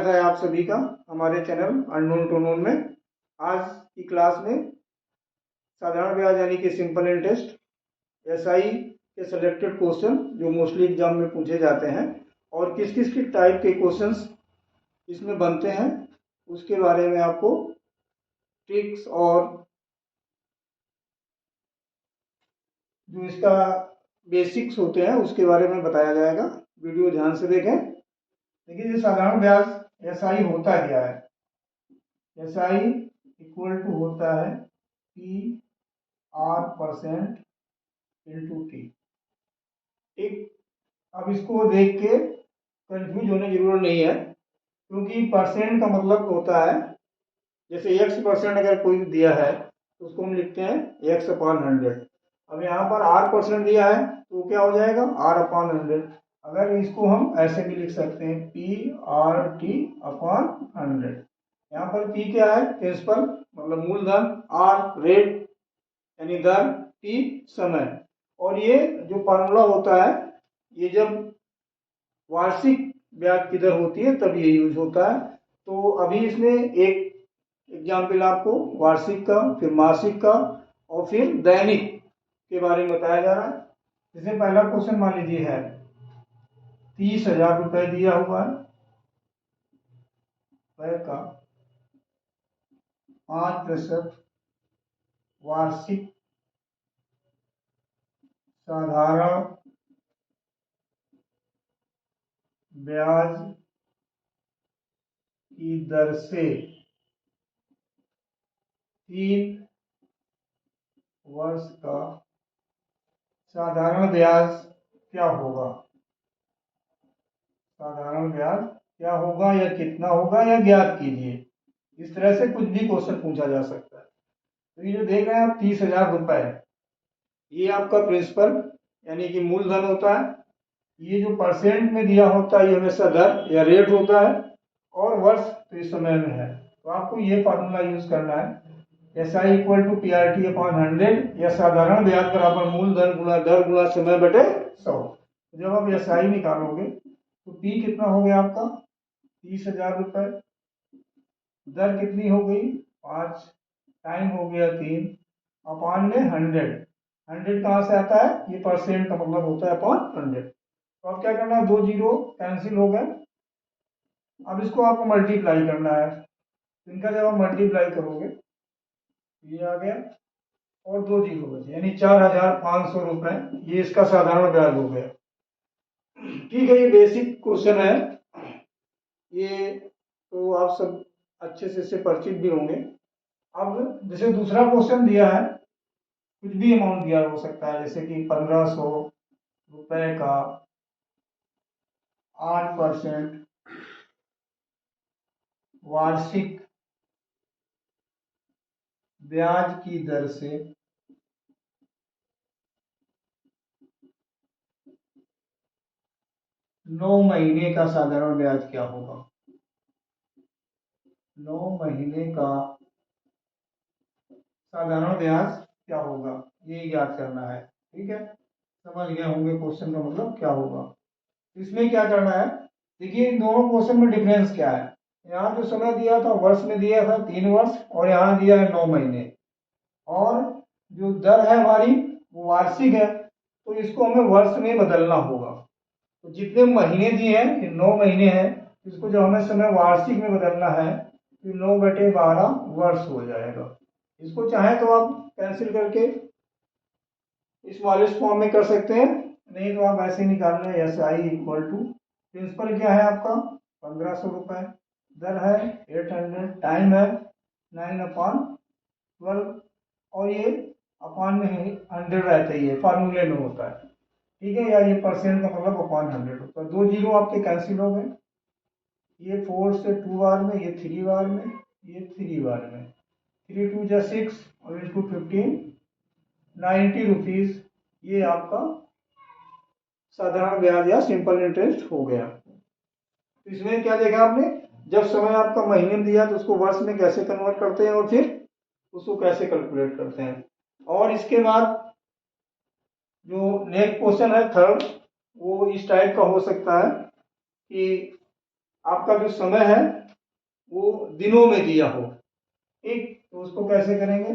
स्वागत है आप सभी का हमारे चैनल अननोन टू नोन में। आज की क्लास में साधारण ब्याज यानी कि सिंपल इंटरेस्ट एसआई के सिलेक्टेड क्वेश्चन जो मोस्टली एग्जाम में पूछे जाते हैं और किस किस की टाइप के क्वेश्चंस इसमें बनते हैं उसके बारे में आपको ट्रिक्स और जो इसका बेसिक्स होते हैं उसके बारे में बताया जाएगा। वीडियो ध्यान से देखें। देखिए, ये साधारण ब्याज एसआई होता क्या है। एसआई इक्वल टू होता है P R percent into T. ठीक, अब इसको देख के कंफ्यूज होने की जरूरत नहीं है, क्योंकि परसेंट का मतलब होता है जैसे x% अगर कोई दिया है तो उसको हम लिखते हैं x अपॉन 100। अब यहाँ पर r% दिया है तो क्या हो जाएगा r अपॉन 100। अगर इसको हम ऐसे भी लिख सकते हैं पी आर टी अपॉन 100। यहाँ पर P क्या है, प्रिंसिपल मतलब मूलधन, R रेट यानी दर, T समय। और ये जो फॉर्मूला होता है ये जब वार्षिक ब्याज की दर होती है तब ये यूज होता है। तो अभी इसमें एक एग्जाम्पल आपको वार्षिक का, फिर मासिक का और फिर दैनिक के बारे में बताया जा रहा है। जैसे पहला क्वेश्चन मान लीजिए है 30,000 रुपए दिया हुआ है का 5% वार्षिक साधारण ब्याज की दर से 3 वर्ष का साधारण ब्याज क्या होगा। साधारण ब्याज क्या होगा या कितना होगा या ज्ञात कीजिए। इस तरह से कुछ भी क्वेश्चन पूछा जा सकता है। तो ये जो देख रहे हैं आप 30,000 रुपए, ये आपका प्रिंसिपल यानी कि मूलधन होता है। ये जो परसेंट में दिया होता है ये हमेशा दर या रेट होता है, और वर्ष तो इस समय में है। तो आपको ये फार्मूला यूज करना है, SI equal to P R T upon 100 या साधारण ब्याज बराबर मूलधन गुणा दर गुणा समय बटे 100। जब आप एसआई निकालोगे तो पी कितना हो गया आपका 30,000 रुपए, दर कितनी हो गई 5, टाइम हो गया 3, अपॉन में 100 कहाँ से आता है, ये परसेंट का मतलब होता है अपॉन 100। तो अब क्या करना है, 2 जीरो कैंसिल हो गए। अब इसको आपको मल्टीप्लाई करना है। इनका जब आप मल्टीप्लाई करोगे ये आ गया और 2 जीरो बचे, यानी 4,500 रुपए ये इसका साधारण ब्याज हो गया। ठीक है, ये बेसिक क्वेश्चन है, ये तो आप सब अच्छे से इससे परिचित भी होंगे। अब जैसे दूसरा क्वेश्चन दिया है, कुछ भी अमाउंट दिया हो सकता है, जैसे कि 1,500 रुपए का 8% वार्षिक ब्याज की दर से 9 महीने का साधारण ब्याज क्या होगा। 9 महीने का साधारण ब्याज क्या होगा ये ज्ञात करना है। ठीक है, समझ गए होंगे क्वेश्चन का मतलब क्या होगा। इसमें क्या करना है, देखिए इन दोनों क्वेश्चन में डिफरेंस क्या है। यहाँ जो समय दिया था वर्ष में दिया था 3 वर्ष और यहाँ दिया है 9 महीने, और जो दर है हमारी वो वार्षिक है, तो इसको हमें वर्ष में बदलना होगा। तो जितने महीने दिए हैं ये 9 महीने हैं, इसको जब हमें समय वार्षिक में बदलना है तो 9/12 वर्ष हो जाएगा। इसको चाहे तो आप कैंसिल करके स्मॉलेस्ट फॉर्म में कर सकते हैं, नहीं तो आप ऐसे निकाल लें S I equal to principal क्या है आपका 1,500 रुपए, दर है 800, टाइम है 9/12 और ये अपॉन में 100 रहता ही है, फार्मूले में होता है। ठीक है, या ये परसेंट का मतलब अपॉन 100 होता है। 2 जीरो आपके कैंसिल हो गए, ये 4 से 2 बार में, ये 3 बार में, ये 3 बार में, 3 2 जा 6 और इंटू 15 90 रुपीज ये आपका साधारण ब्याज या सिंपल इंटरेस्ट हो गया। तो इसमें क्या देखा आपने, जब समय आपका महीने में दिया तो उसको वर्ष में कैसे कन्वर्ट करते हैं और फिर उसको कैसे कैलकुलेट करते हैं। और इसके बाद जो नेक्स्ट क्वेश्चन है थर्ड, वो इस टाइप का हो सकता है कि आपका जो समय है वो दिनों में दिया हो, ठीक, तो उसको कैसे करेंगे?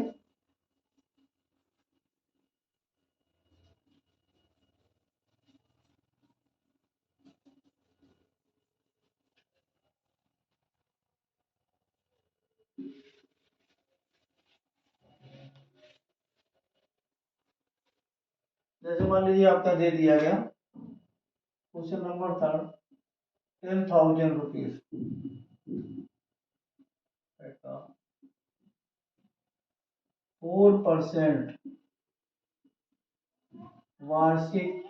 जैसे मान लीजिए आपका दे दिया गया क्वेश्चन नंबर थर्ड, 10,000 रुपीज 4% वार्षिक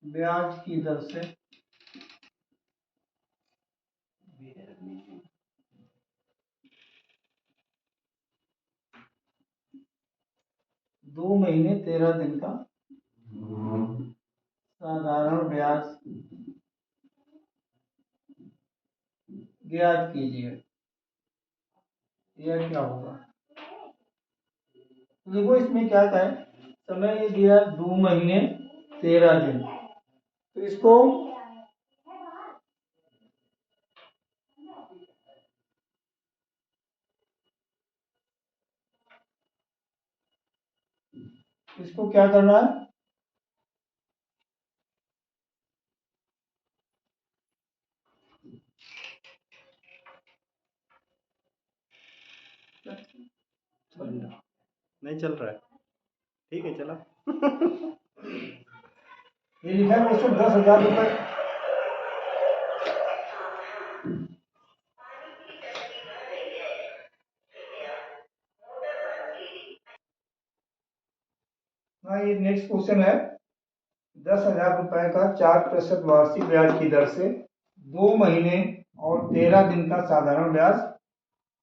ब्याज की दर से 2 महीने 13 दिन का साधारण ब्याज ज्ञात कीजिए, यह क्या होगा? तो देखो इसमें क्या है, समय ये दिया 2 महीने 13 दिन, तो इसको क्या करना है? नहीं चल रहा है, ठीक है चला। ये लिखा है क्वेश्चन 10,000 रुपये। हाँ, ये नेक्स्ट क्वेश्चन है, 10,000 रुपए का 4% वार्षिक ब्याज की दर से 2 महीने और 13 दिन का साधारण ब्याज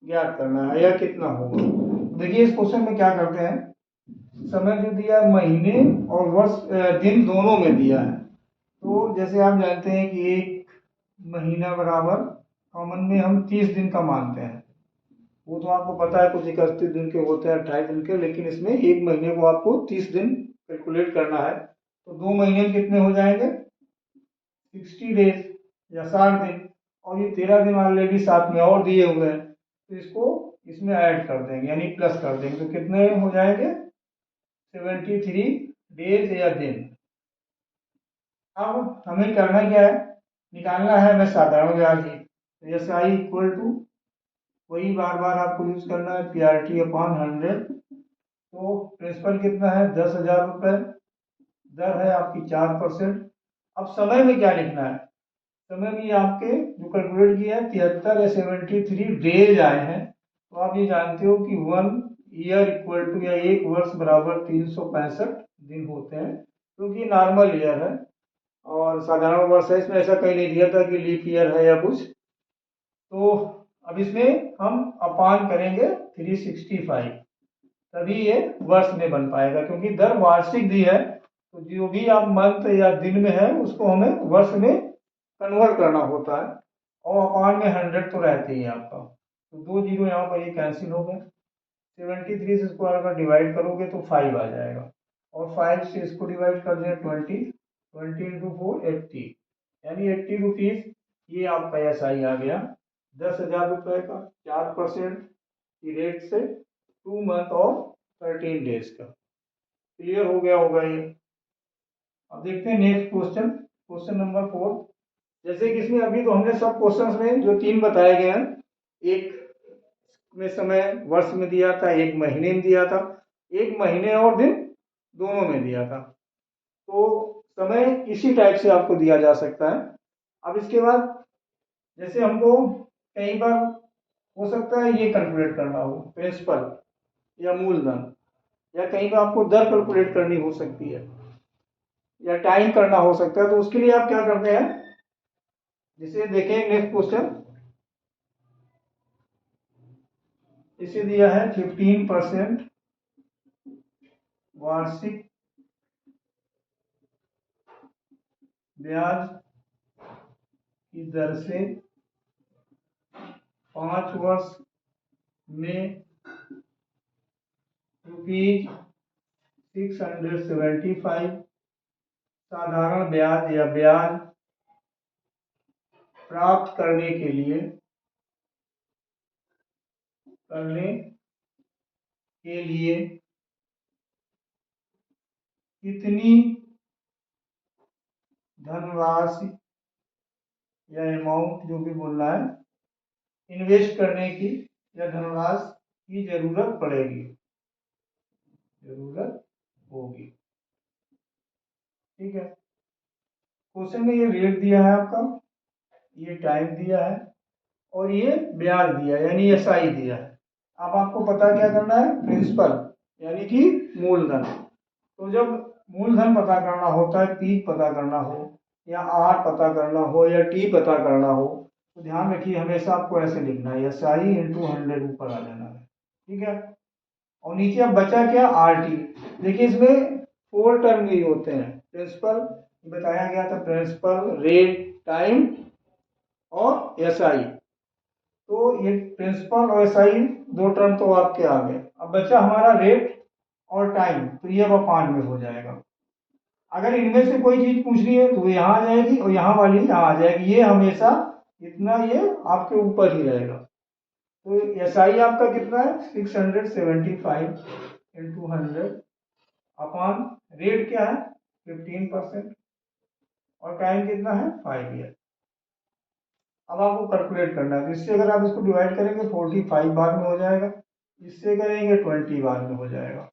ज्ञात करना है, यह कितना होगा? देखिए इस क्वेश्चन में क्या करते हैं, समय जो दिया है महीने और वर्ष दिन दोनों में दिया है। तो जैसे आप जानते हैं कि एक महीना बराबर कॉमन में हम 30 दिन का मानते हैं, वो तो आपको पता है कुछ 31 दिन के होते हैं, 28 दिन के, लेकिन इसमें एक महीने को आपको 30 दिन कैलकुलेट करना है। तो 2 महीने में कितने हो जाएंगे? 60 डेज या 60 दिन, और ये 13 दिन ऑलरेडी साथ में और दिए हुए हैं, तो इसको इसमें ऐड कर देंगे यानी प्लस कर देंगे, तो कितने हो जाएंगे? 73 डेज या दिन। अब हमें करना क्या है, निकालना है हमें साधारण ब्याज ही, तो एस आई इक्वल टू वही बार बार आपको यूज करना है, पी आर टी अपॉन 100। तो प्रिंसिपल कितना है? 10,000 रुपये, दर है आपकी 4%। अब समय में क्या लिखना है? समय भी आपके जो कैलकुलेट किया है 73 या 73 डेज आए हैं, तो आप ये जानते हो कि 1 ईयर इक्वल टू या एक वर्ष बराबर 365 दिन होते हैं, क्योंकि नॉर्मल ईयर है और साधारण वर्ष है, इसमें ऐसा कहीं नहीं दिया था कि लीप ईयर है या कुछ। तो अब इसमें हम अपान करेंगे 365, तभी ये वर्ष में बन पाएगा, क्योंकि दर वार्षिक दी है, तो जो भी आप मंथ या दिन में है उसको हमें वर्ष में कन्वर्ट करना होता है, और अपान में 100 तो रहते ही है आपका, तो 2 जीरो यहाँ पर ये कैंसिल हो गए। 73 से इसको अगर डिवाइड करोगे तो 5 आ जाएगा, और 5 से इसको डिवाइड कर दें 20, 20 × 4 80, यानी 80 रुपीज ये आपका एस आई आ गया 10,000 रुपये का 4% की रेट से 2 मंथ और 13 डेज का। क्लियर हो गया होगा ये? अब देखते हैं नेक्स्ट क्वेश्चन, क्वेश्चन नंबर 4। जैसे कि इसमें अभी तो हमने सब क्वेश्चंस में जो 3 बताए गए हैं, एक में समय वर्ष में दिया था, एक महीने में दिया था, एक महीने और दिन दोनों में दिया था, तो समय इसी टाइप से आपको दिया जा सकता है। अब इसके बाद जैसे हमको कई बार हो सकता है ये कैलकुलेट करना हो प्रिंसिपल या मूलधन, या कहीं पर आपको दर कैलकुलेट करनी हो सकती है, या टाइम करना हो सकता है, तो उसके लिए आप क्या करते हैं, जैसे देखें नेक्स्ट क्वेश्चन, इसे दिया है 15% वार्षिक ब्याज की दर से 5 वर्ष में ₹675 साधारण ब्याज या ब्याज प्राप्त करने के लिए कितनी धनराशि या अमाउंट जो भी बोलना है इन्वेस्ट करने की या धनराशि की जरूरत पड़ेगी, जरूरत होगी। ठीक है, क्वेश्चन में ये रेट दिया है आपका, ये टाइम दिया है और ये ब्याज दिया है यानी एसआई दिया है। अब आपको पता क्या करना है, प्रिंसिपल यानी कि मूलधन। तो जब मूलधन पता करना होता है, पी पता करना हो या आर पता करना हो या टी पता करना हो, तो ध्यान रखिए हमेशा आपको ऐसे लिखना है, एसआई इंटू 100 ऊपर आ जाना है। ठीक है, और नीचे अब बचा क्या, आर टी। देखिए इसमें 4 टर्म ही होते हैं, प्रिंसिपल बताया गया था, प्रिंसिपल, रेट, टाइम और एसआई। तो ये प्रिंसिपल और एसआई 2 टर्म तो आपके आ गए। अब बचा हमारा रेट और टाइम, तो ये अब अपान में हो जाएगा। अगर इनमें से कोई चीज पूछनी है तो वो यहाँ आ जाएगी और यहाँ वाली यहाँ आ जाएगी, ये हमेशा इतना ये आपके ऊपर ही रहेगा। तो एसआई आपका कितना है, 675 इंटू 100 अपान रेट क्या है 15% और टाइम कितना है 5 ईयर। अब आपको कैलकुलेट करना है, तो इससे अगर आप इसको डिवाइड करेंगे 45 बार में हो जाएगा, इससे करेंगे 20 बार में हो जाएगा।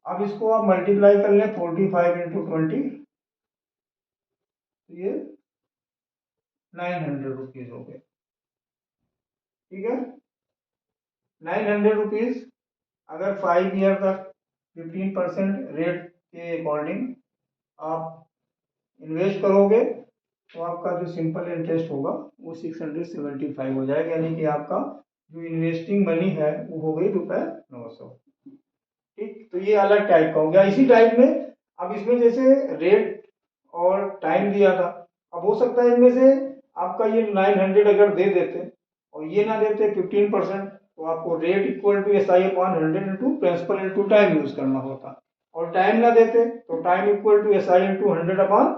अब इसको आप मल्टीप्लाई कर लें 45 इंटू 20, तो ये 900 रुपीज हो गए। ठीक है, 900 रुपीज अगर 5 ईयर तक 15% रेट के अकॉर्डिंग आप इन्वेस्ट करोगे तो आपका जो सिंपल इंटरेस्ट होगा वो 675 हो जाएगा, यानी कि आपका जो इन्वेस्टिंग मनी है वो हो गई ₹900। ठीक, तो ये अलग टाइप का हो गया। इसी टाइप में अब इसमें जैसे रेट और टाइम दिया था, अब हो सकता है इनमें से आपका ये 900 अगर दे देते और ये ना देते 15%, तो आपको rate equal to S I upon 100 into principal into time use करना होता, और टाइम ना देते तो time equal to S I into 100 upon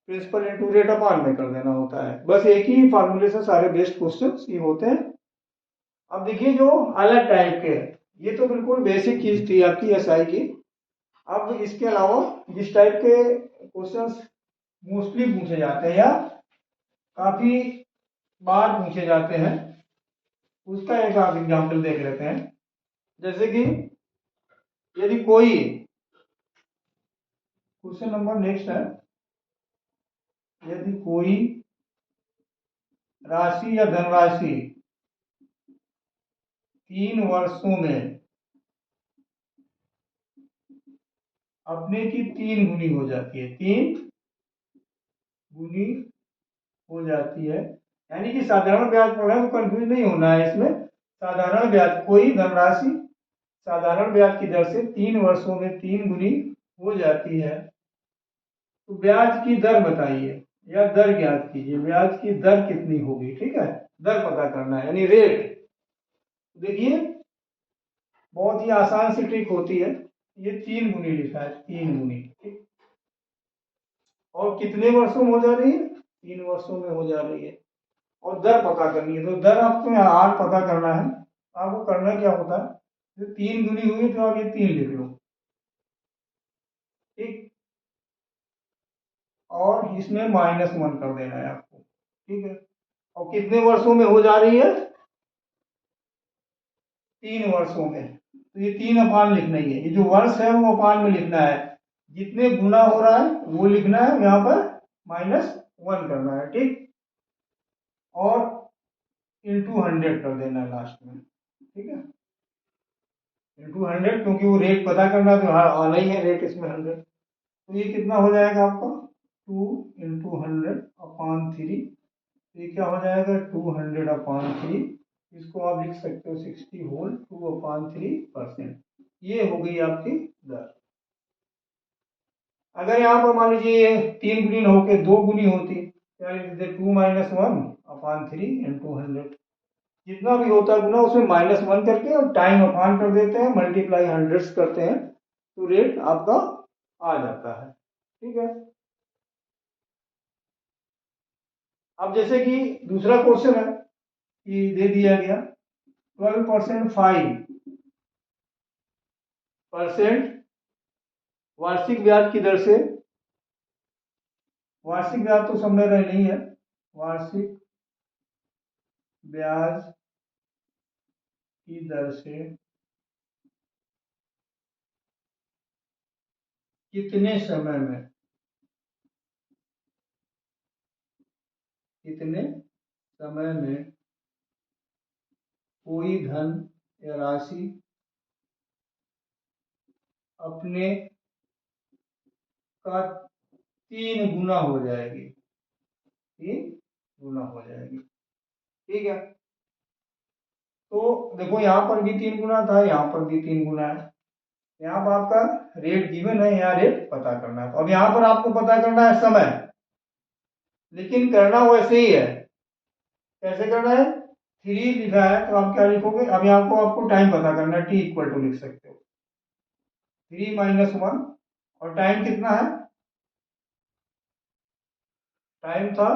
principal into rate upon में कर देना होता है। बस एक ही फार्मूले से सारे बेस्ट क्वेश्चन ये होते हैं। अब देखिए जो अलग टाइप के हैं, ये तो बिल्कुल बेसिक चीज थी आपकी एसआई की। अब इसके अलावा जिस टाइप के क्वेश्चंस मोस्टली पूछे जाते हैं या काफी बार पूछे जाते हैं, उसका एक आप एग्जाम्पल देख लेते हैं। जैसे कि यदि कोई क्वेश्चन नंबर नेक्स्ट है, यदि कोई राशि या धनराशि 3 वर्षों में अपने की 3 गुनी हो जाती है, 3 गुनी हो जाती है, यानी कि साधारण ब्याज पढ़ रहे हैं तो कंफ्यूज नहीं होना है इसमें। साधारण ब्याज, कोई धनराशि साधारण ब्याज की दर से 3 वर्षों में 3 गुनी हो जाती है, तो ब्याज की दर बताइए या दर ज्ञात कीजिए, ब्याज की दर कितनी होगी। ठीक है, दर पता करना है यानी रेट। देखिए बहुत ही आसान सी ट्रिक होती है, ये 3 गुनी लिखा है, 3 गुनी। ठीक, और कितने वर्षों में हो जा रही है, 3 वर्षों में हो जा रही है, और दर पता करनी है। तो दर आपको आर पता करना है, आपको करना क्या होता है, जो 3 गुनी हुई तो आप ये 3 लिख लो। ठीक, और इसमें -1 कर देना है आपको। ठीक है, और कितने वर्षों में हो जा रही है, 3 वर्षों में, तो ये 3 अपान लिखना ही है, ये जो वर्ष है वो अपान में लिखना है, जितने गुना हो रहा है वो लिखना है, यहाँ पर -1 करना है। ठीक, और इंटू 100 कर देना है लास्ट में। ठीक है, इंटू 100, क्योंकि वो रेट पता करना तो आना ही है रेट इसमें 100। तो ये कितना हो जाएगा आपका 2 इंटू 100 अपॉन 3, ये क्या हो जाएगा 200 अपॉन 3, इसको आप लिख सकते हो 60 होल 2 अपॉन 3%। ये हो गई आपकी दर। अगर यहाँ पर मान लीजिए 3 गुनी होके 2 गुनी होती, क्या लिख देते 2 - 1 अपॉन 3 इंटू 100, जितना भी होता है गुना उसमें -1 करके और टाइम अपान कर देते हैं, मल्टीप्लाई हंड्रेड्स करते हैं, तो रेट आपका आ जाता है। ठीक है, अब जैसे कि दूसरा क्वेश्चन है कि दे दिया गया 12% 5% वार्षिक ब्याज की दर से, वार्षिक ब्याज तो समझ रहे नहीं है, वार्षिक ब्याज की दर से कितने समय में, कितने समय में कोई धन या राशि अपने का 3 गुना हो जाएगी, 3 गुना हो जाएगी। ठीक है, तो देखो यहाँ पर भी 3 गुना था, यहाँ पर भी 3 गुना है। यहाँ पर आपका रेट गिवन है, यहाँ रेट पता करना है। तो अब यहाँ पर आपको पता करना है समय, लेकिन करना वैसे ही है। कैसे करना है? 3 लिखा है तो आप क्या लिखोगे? अब यहाँ को आपको टाइम पता करना है, टी इक्वल टू लिख सकते हो 3 - 1, और टाइम कितना है? टाइम था,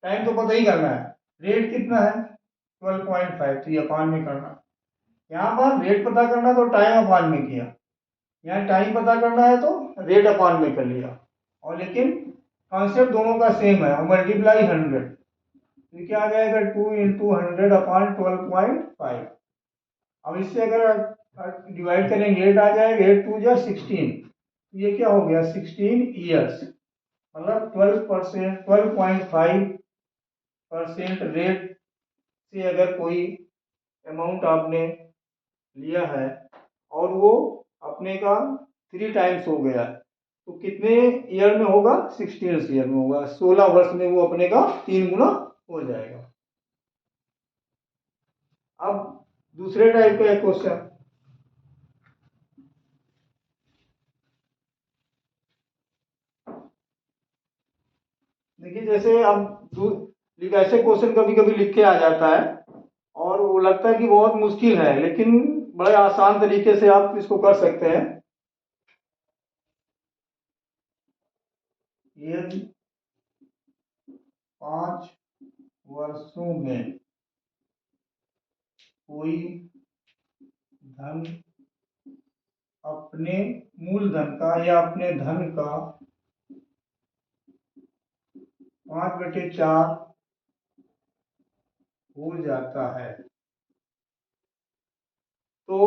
टाइम तो पता ही करना है। रेट कितना है? 12.5, तो ये अपान में करना। यहाँ पर रेट पता करना तो टाइम अपान में किया, यहाँ टाइम पता करना है तो रेट अपान में कर लिया। और लेकिन कॉन्सेप्ट दोनों का सेम है, और मल्टीप्लाई 100, तो क्या आ जाएगा? 2 × 100 अपान 12.5। अब इससे अगर डिवाइड करेंगे, रेट आ जाएगा 8 2 जा 16, ये क्या हो गया? 16 ईयर्स, मतलब 12%, 12.5% रेट से अगर कोई अमाउंट आपने लिया है और वो अपने का 3 टाइम्स हो गया, तो कितने ईयर में होगा? 16 ईयर में होगा। 16 वर्ष में वो अपने का 3 गुना हो जाएगा। अब दूसरे टाइप का एक क्वेश्चन, देखिए जैसे अब ऐसे क्वेश्चन कभी कभी लिख के आ जाता है और वो लगता है कि बहुत मुश्किल है, लेकिन बड़े आसान तरीके से आप इसको कर सकते हैं। यदि 5 वर्षों में कोई धन अपने मूलधन का या अपने धन का 5/4 हो जाता है, तो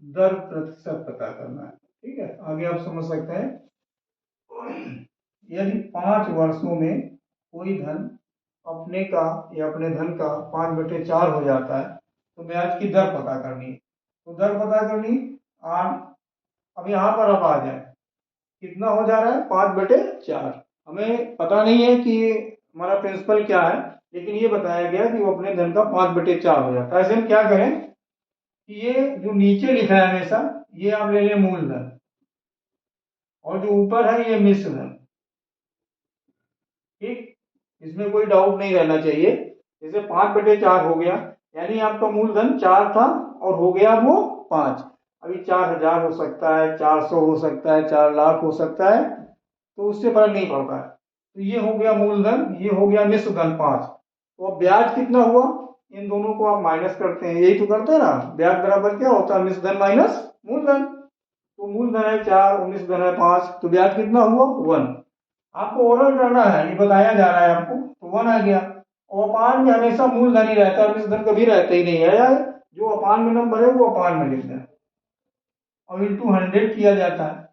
दर प्रतिशत पता करना है। ठीक है, आगे आप समझ सकते हैं। यदि 5 वर्षों में कोई धन अपने का या अपने धन का 5/4 हो जाता है, तो ब्याज की दर पता करनी है। तो दर पता करनी, अब यहाँ पर अब आ जाए कितना हो जा रहा है? 5/4। हमें पता नहीं है कि हमारा प्रिंसिपल क्या है, लेकिन ये बताया गया कि वो अपने धन का 5/4 हो जाता है। ऐसे हम क्या करें कि ये जो नीचे लिखा है हमेशा, ये आप ले लें मूलधन, और जो ऊपर है ये मिश्र धन। ठीक, इसमें कोई डाउट नहीं रहना चाहिए। जैसे 5/4 हो गया, यानी आपका मूलधन 4 था और हो गया वो 5। अभी 4000 हो सकता है, 400 हो सकता है, 4 लाख हो सकता है, तो उससे फर्क नहीं पड़ता है। तो ये हो गया मूलधन, ये हो गया मिश्र धन 5। तो अब ब्याज कितना हुआ? इन दोनों को आप माइनस करते हैं, यही तो करते हैं ना। ब्याज बराबर क्या होता है? मिश्र धन माइनस मूलधन। तो मूलधन है 4 और मिश्र धन है 5, तो ब्याज कितना हुआ? 1। आपको ओरल करना है, ये बताया जा रहा है आपको, तो 1 आ गया। और अपान में हमेशा मूलधन ही रहता है, मिश्र धन कभी रहता ही नहीं है यार। जो अपान में नंबर है वो अपान में लिखना है, और इंटू 100 किया जाता है।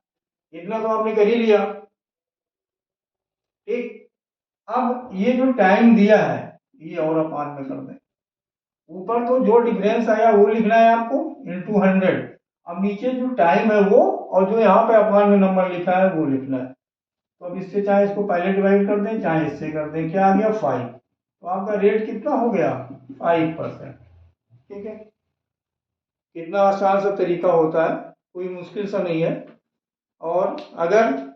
इतना तो आपने कर ही लिया। ठीक, अब ये जो टाइम दिया है ये और अपान में कर दें। ऊपर तो जो डिफरेंस आया वो लिखना है आपको, इंटू 100। अब नीचे जो टाइम है वो, और जो यहाँ पे अपान में नंबर लिखा है वो लिखना है। तो अब इससे चाहे इसको पहले डिवाइड कर दें, चाहे इससे कर दें, क्या आ गया? 5। तो आपका रेट कितना हो गया? 5%। ठीक है, कितना आसान सा तरीका होता है, कोई मुश्किल सा नहीं है। और अगर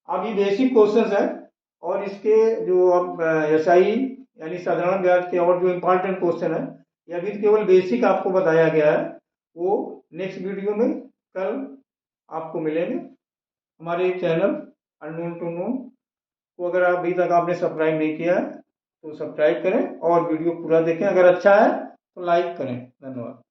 अब ये बेसिक क्वेश्चंस है, और इसके जो अब एसआई यानी साधारण ब्याज के और जो इम्पोर्टेंट क्वेश्चन है, ये अभी केवल बेसिक आपको बताया गया है, वो नेक्स्ट वीडियो में कल आपको मिलेंगे। हमारे चैनल अननोन टू नोन को अगर अभी तक आपने सब्सक्राइब नहीं किया है तो सब्सक्राइब करें और वीडियो पूरा देखें। अगर अच्छा है तो लाइक करें। धन्यवाद।